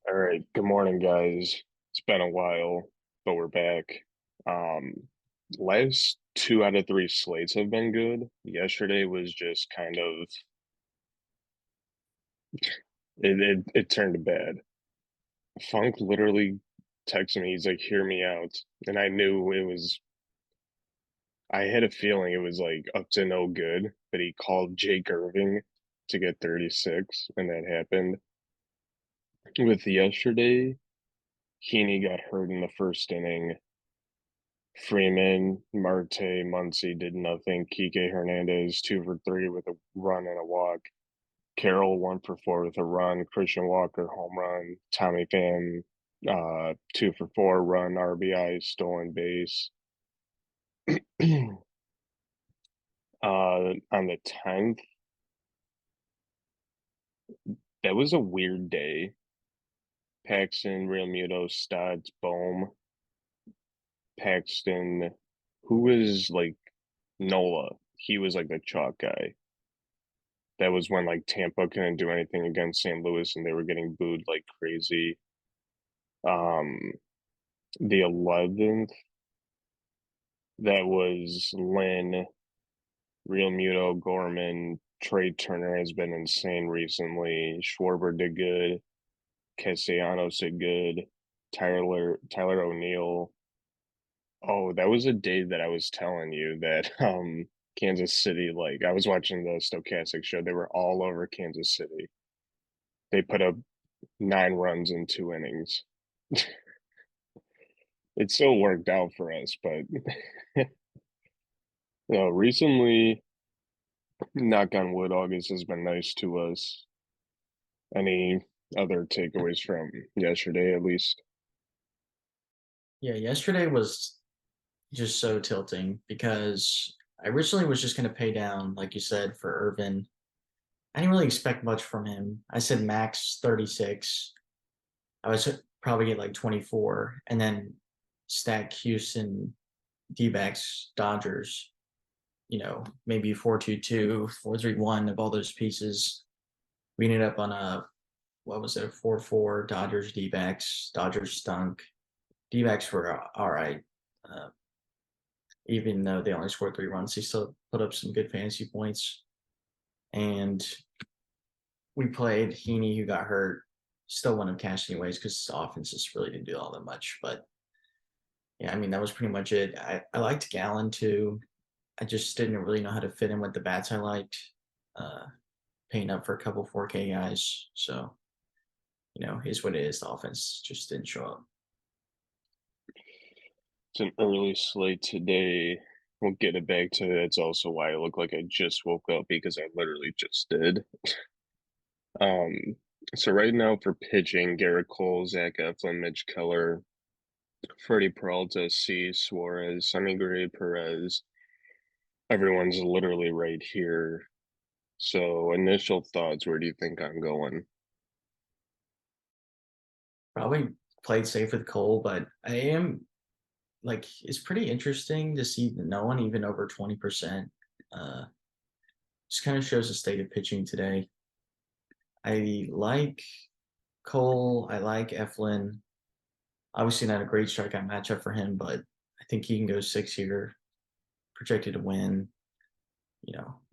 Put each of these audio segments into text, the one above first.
All right, good morning, guys. It's been a while, but we're back. Um, Last two out of three slates have been good. Yesterday was just kind of it turned bad. Funk literally texted me. He's like, "Hear me out," and I knew it was. I had a feeling it was like up to no good, but he called Jake Irving to get 36, and that happened. With yesterday, Heaney got hurt in the first inning. Freeman, Marte, Muncy did nothing. Kike Hernandez, 2 for 3 with a run and a walk. Carroll, 1 for 4 with a run. Christian Walker, home run. Tommy Pham, 2 for 4, run, RBI, stolen base. On the 10th, that was a weird day. Paxton, Real Muto, Stotts, Bohm, Paxton, who was like Nola. He was like the chalk guy. That was when like Tampa couldn't do anything against St. Louis and they were getting booed like crazy. Um, the 11th, that was Lynn, Real Muto, Gorman, Trey Turner has been insane recently. Schwarber did good. Castellanos did good. Tyler O'Neill. Oh, that was a day that I was telling you that Kansas City, like I was watching the Stochastic show, they were all over Kansas City. They put up 9 runs in 2 innings. It still worked out for us, but recently, knock on wood, August has been nice to us. Any other takeaways from yesterday, at least? Yeah, yesterday was just so tilting because I originally was just going to pay down, like you said, for Irvin. I didn't really expect much from him. I said max 36. I was probably get like 24 and then stack Houston, D-backs, Dodgers, maybe 4-2-2, 4-3-1 of all those pieces. We ended up on what was it, a 4-4 Dodgers, D-backs. Dodgers stunk. D-backs were all right. Uh, even though they only scored 3 runs, he still put up some good fantasy points. And we played Heaney, who got hurt. Still wouldn't have cashed anyways because his offense just really didn't do all that much. But yeah, I mean, that was pretty much it. I liked Gallon too. I just didn't really know how to fit in with the bats I liked, uh, paying up for a couple 4K guys. So, is what it is. The offense just didn't show up. It's an early slate today. We'll get it back to it. It's also why I look like I just woke up because I literally just did. Um, so right now for pitching, Garrett Cole, Zach Eflin, Mitch Keller, Freddie Peralta, C, Suarez, Sonny Gray, Perez. Everyone's literally right here. So initial thoughts, where do you think I'm going? Probably played safe with Cole, but I am like, it's pretty interesting to see no one even over 20%. Uh, just kind of shows the state of pitching today. I like Cole. I like Eflin. Obviously, not a great strikeout matchup for him, but I think he can go 6 here, projected to win.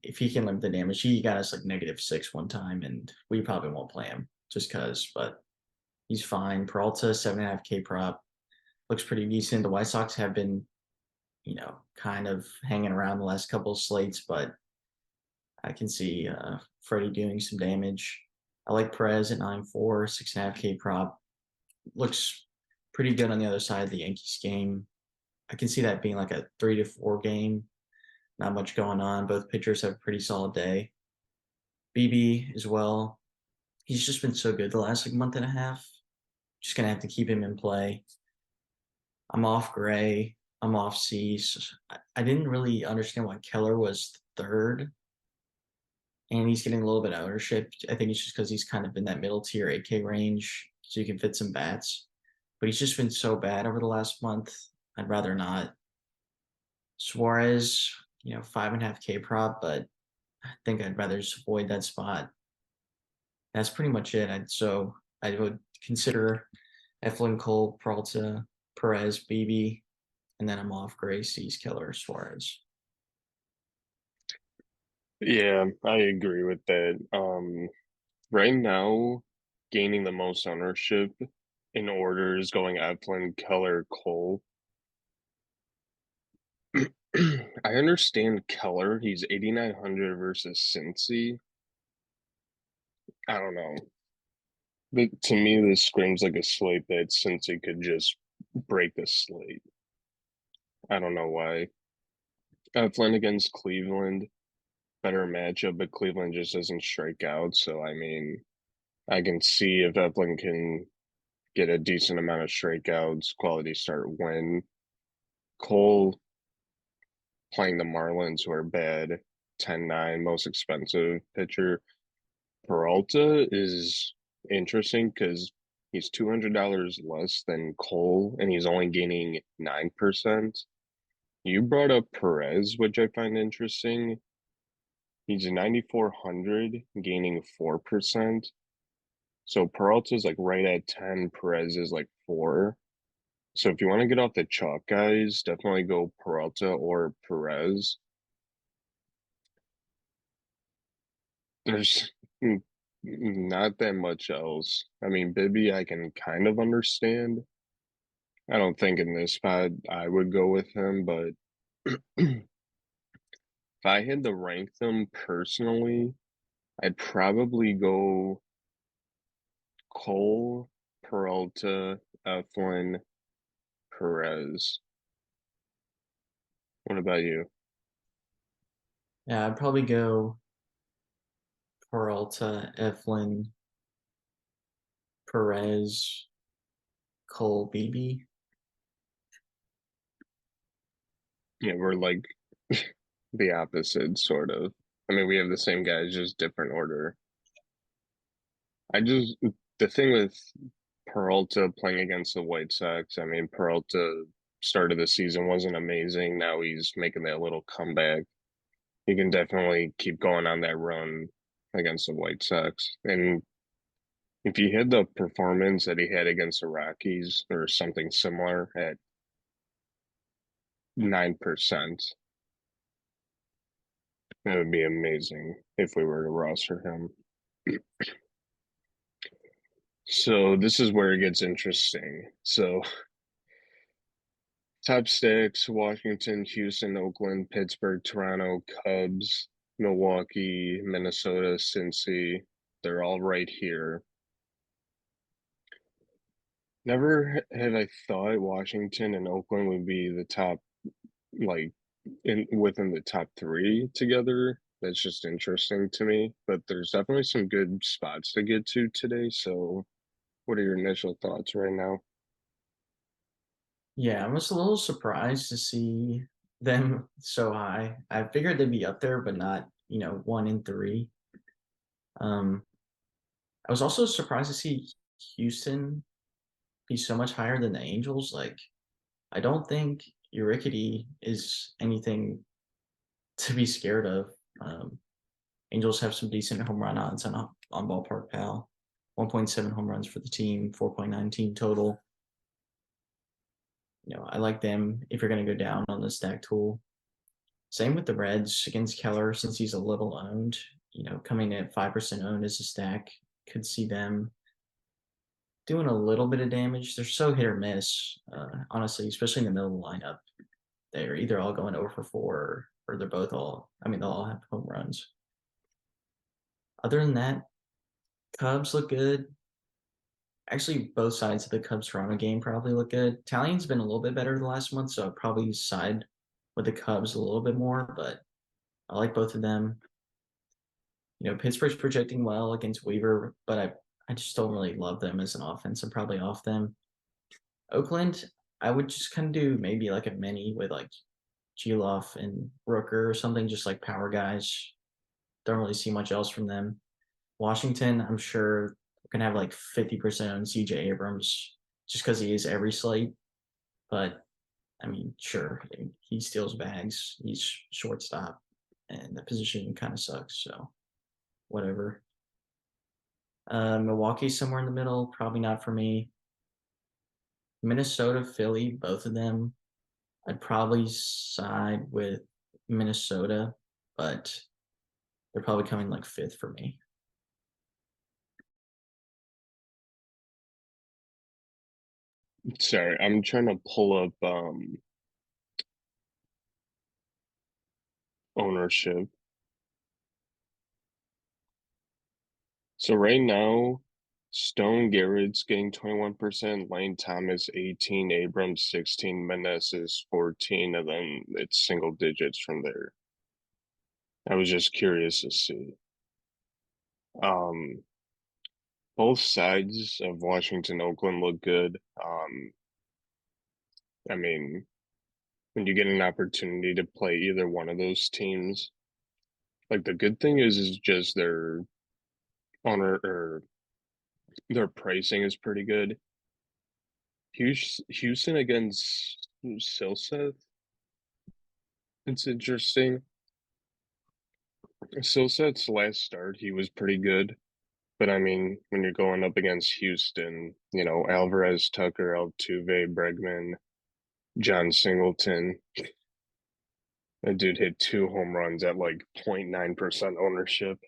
If he can limit the damage, he got us like -6 one time, and we probably won't play him just because, but he's fine. Peralta, 7.5K prop, looks pretty decent. The White Sox have been, kind of hanging around the last couple of slates, but I can see Freddie doing some damage. I like Perez at 9.4, 6.5K prop. Looks pretty good on the other side of the Yankees game. I can see that being like a 3-4 game. Not much going on. Both pitchers have a pretty solid day. BB as well. He's just been so good the last like month and a half. Just gonna have to keep him in play. I'm off Gray. I'm off Cease. I didn't really understand why Keller was third, and he's getting a little bit of ownership. I think it's just because he's kind of in that middle tier 8K range, so you can fit some bats. But he's just been so bad over the last month. I'd rather not. Suarez, 5.5K prop, but I think I'd rather just avoid that spot. That's pretty much it. I would consider Eflin, Cole, Peralta, Perez, Beebe, and then I'm off Gracie's Keller, Suarez. Yeah, I agree with that. Right now, gaining the most ownership in order is going Eflin, Keller, Cole. I understand Keller. He's 8,900 versus Cincy. I don't know. But to me, this screams like a slate that Cincy could just break the slate. I don't know why. Eflin against Cleveland, better matchup, but Cleveland just doesn't strike out. So, I mean, I can see if Eflin can get a decent amount of strikeouts, quality start win. Cole playing the Marlins, who are bad, 10-9, most expensive pitcher. Peralta is interesting because he's $200 less than Cole, and he's only gaining 9%. You brought up Perez, which I find interesting. He's 9,400, gaining 4%. So Peralta's like right at 10, Perez is like 4. So if you want to get off the chalk, guys, definitely go Peralta or Perez. There's not that much else. I mean, Bibby, I can kind of understand. I don't think in this spot I would go with him, but if I had to rank them personally, I'd probably go Cole, Peralta, Eflin, Perez. What about you? Yeah, I'd probably go Peralta, Eflin, Perez, Cole, Beebe. Yeah, we're like the opposite, sort of. I mean, we have the same guys, just different order. I just, the thing with Peralta playing against the White Sox, I mean, Peralta started the season wasn't amazing. Now he's making that little comeback. He can definitely keep going on that run against the White Sox. And if he had the performance that he had against the Rockies or something similar at 9%, that would be amazing if we were to roster him. So this is where it gets interesting. So top six: Washington, Houston, Oakland, Pittsburgh, Toronto, Cubs, Milwaukee, Minnesota, Cincy. They're all right here. Never have I thought Washington and Oakland would be the top, like in within the top three together. That's just interesting to me. But there's definitely some good spots to get to today. So, what are your initial thoughts right now? Yeah, I was a little surprised to see them so high. I figured they'd be up there, but not, 1 and 3. Um, I was also surprised to see Houston be so much higher than the Angels. Like, I don't think Urquidy is anything to be scared of. Um, Angels have some decent home run odds on Ballpark Pal. 1.7 home runs for the team, 4.9 team total. I like them if you're going to go down on the stack tool. Same with the Reds against Keller since he's a little owned. Coming at 5% owned as a stack, could see them doing a little bit of damage. They're so hit or miss, honestly, especially in the middle of the lineup. They're either all going over for 4 or they're both all, I mean, they'll all have home runs. Other than that, Cubs look good. Actually, both sides of the Cubs Toronto game probably look good. Italian's been a little bit better the last month, so I'd probably side with the Cubs a little bit more, but I like both of them. Pittsburgh's projecting well against Weaver, but I just don't really love them as an offense. I'm probably off them. Oakland, I would just kind of do maybe like a mini with like Geloff and Rooker or something, just like power guys. Don't really see much else from them. Washington, I'm sure going to have like 50% on CJ Abrams just because he is every slate. But I mean, sure, he steals bags. He's shortstop, and the position kind of sucks. So whatever. Milwaukee's somewhere in the middle, probably not for me. Minnesota, Philly, both of them. I'd probably side with Minnesota, but they're probably coming like fifth for me. Sorry, I'm trying to pull up ownership. So right now, Stone Garrett's getting 21%, Lane Thomas 18, Abrams 16, Meneses 14, and then it's single digits from there. I was just curious to see. Um, both sides of Washington, Oakland look good. I mean, when you get an opportunity to play either one of those teams, like the good thing is just their owner or their pricing is pretty good. Houston against Silseth. It's interesting. Silseth's last start, he was pretty good. But I mean, when you're going up against Houston, Alvarez, Tucker, Altuve, Bregman, John Singleton, that dude hit 2 home runs at like 0.9% ownership.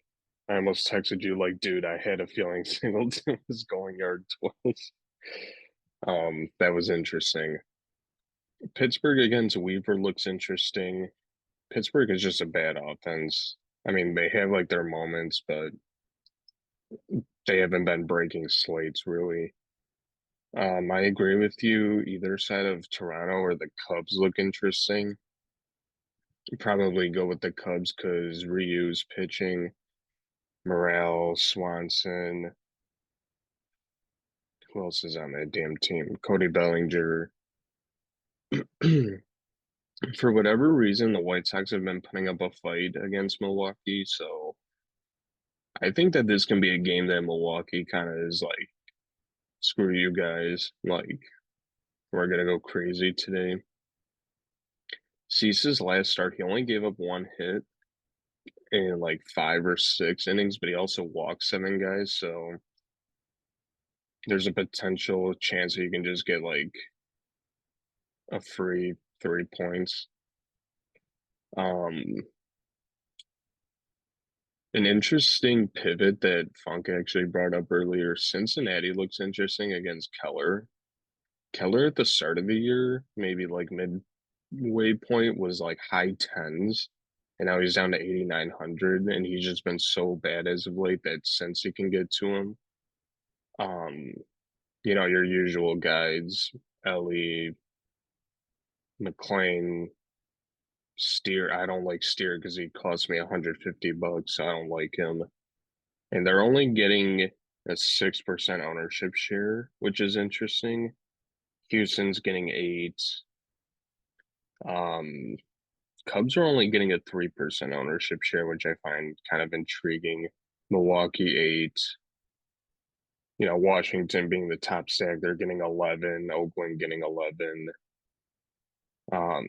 I almost texted you like, dude, I had a feeling Singleton was going yard twice. That was interesting. Pittsburgh against Weaver looks interesting. Pittsburgh is just a bad offense. I mean, they have like their moments, but they haven't been breaking slates really. I agree with you. Either side of Toronto or the Cubs look interesting. Probably go with the Cubs because Ryu's pitching, Morale, Swanson. Who else is on that damn team? Cody Bellinger. For whatever reason, the White Sox have been putting up a fight against Milwaukee, so I think that this can be a game that Milwaukee kind of is like, screw you guys, like we're gonna go crazy today. Cease's last start, he only gave up one hit in like 5 or 6 innings, but he also walked 7 guys, so there's a potential chance that you can just get like a free 3 points. Um, an interesting pivot that Funk actually brought up earlier. Cincinnati looks interesting against Keller. Keller at the start of the year, maybe like midway point, was like high tens, and now he's down to 8,900, and he's just been so bad as of late that since he can get to him, um, your usual guides, Ellie, McLean, Steer. I don't like Steer because he cost me 150 bucks, so I don't like him. And they're only getting a 6% ownership share, which is interesting. Houston's getting 8. Um, Cubs are only getting a 3% ownership share, which I find kind of intriguing. Milwaukee 8. Washington being the top stack, they're getting 11. Oakland getting 11. Um,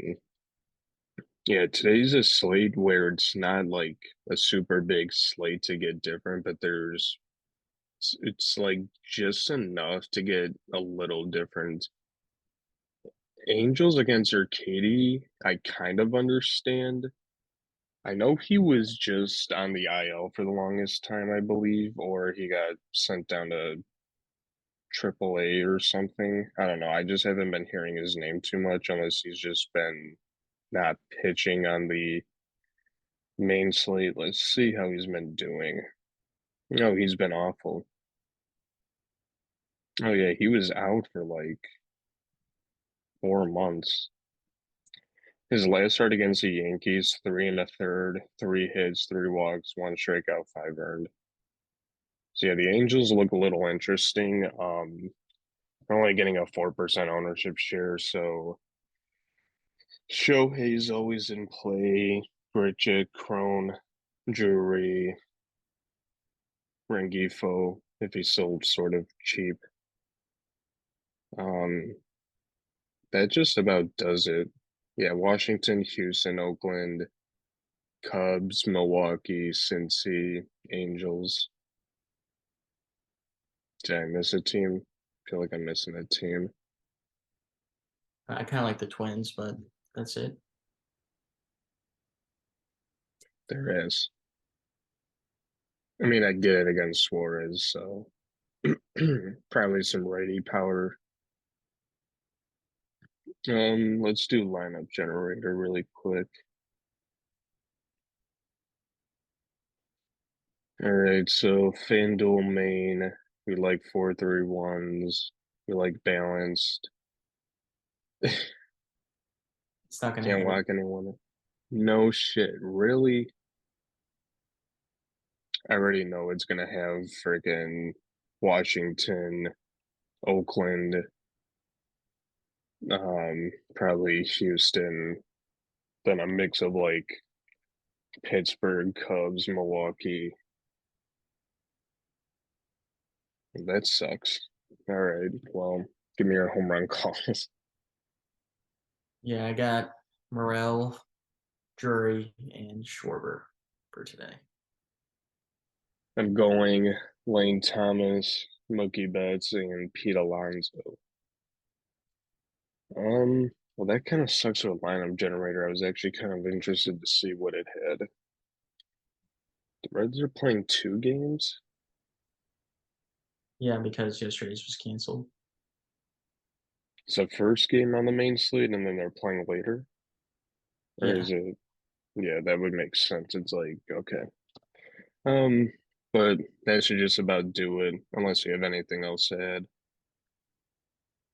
yeah, today's a slate where it's not like a super big slate to get different, but it's like just enough to get a little different. Angels against Arcady, I kind of understand. I know he was just on the IL for the longest time, I believe, or he got sent down to AAA or something. I don't know. I just haven't been hearing his name too much unless he's just been not pitching on the main slate. Let's see how he's been doing. No, he's been awful. Oh yeah, he was out for like 4 months. His last start against the Yankees, 3 1/3, 3 hits, 3 walks, 1 strikeout, 5 earned. So yeah, the Angels look a little interesting. They're only getting a 4% ownership share, so Shohei's always in play. Bridget, Crone, Drury, Rengifo, if he's still sort of cheap. Um, that just about does it. Yeah, Washington, Houston, Oakland, Cubs, Milwaukee, Cincy, Angels. Did I miss a team? I feel like I'm missing a team. I kind of like the Twins, but that's it. There is. I mean, I get it against Suarez, so probably some righty power. Let's do lineup generator really quick. All right, so Fanduel main. We like 4-3-1s. We like balanced. It's not going to Can't hit. lock anyone. No shit, really? I already know it's gonna have freaking Washington, Oakland, probably Houston, then a mix of like Pittsburgh, Cubs, Milwaukee. That sucks. All right, well, give me your home run calls. Yeah, I got Morel, Drury, and Schwarber for today. I'm going Lane Thomas, Mookie Betts, and Pete Alonso. Well, that kind of sucks with a lineup generator. I was actually kind of interested to see what it had. The Reds are playing 2 games. Yeah, because yesterday's was canceled. It's the first game on the main slate, and then they're playing later. Or Yeah. is it? Yeah, that would make sense. It's like okay. Um, but that should just about do it, unless you have anything else to add.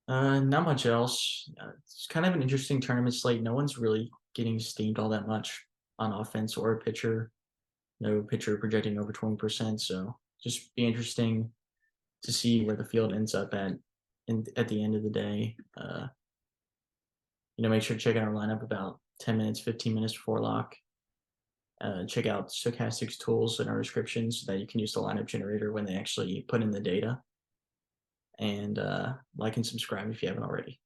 Not much else. It's kind of an interesting tournament slate. No one's really getting steamed all that much on offense or pitcher. No pitcher projecting over 20%. So just be interesting to see where the field ends up at the end of the day. Make sure to check out our lineup about 10 minutes, 15 minutes before lock. Check out Stochastic's tools in our description so that you can use the lineup generator when they actually put in the data. And like and subscribe if you haven't already.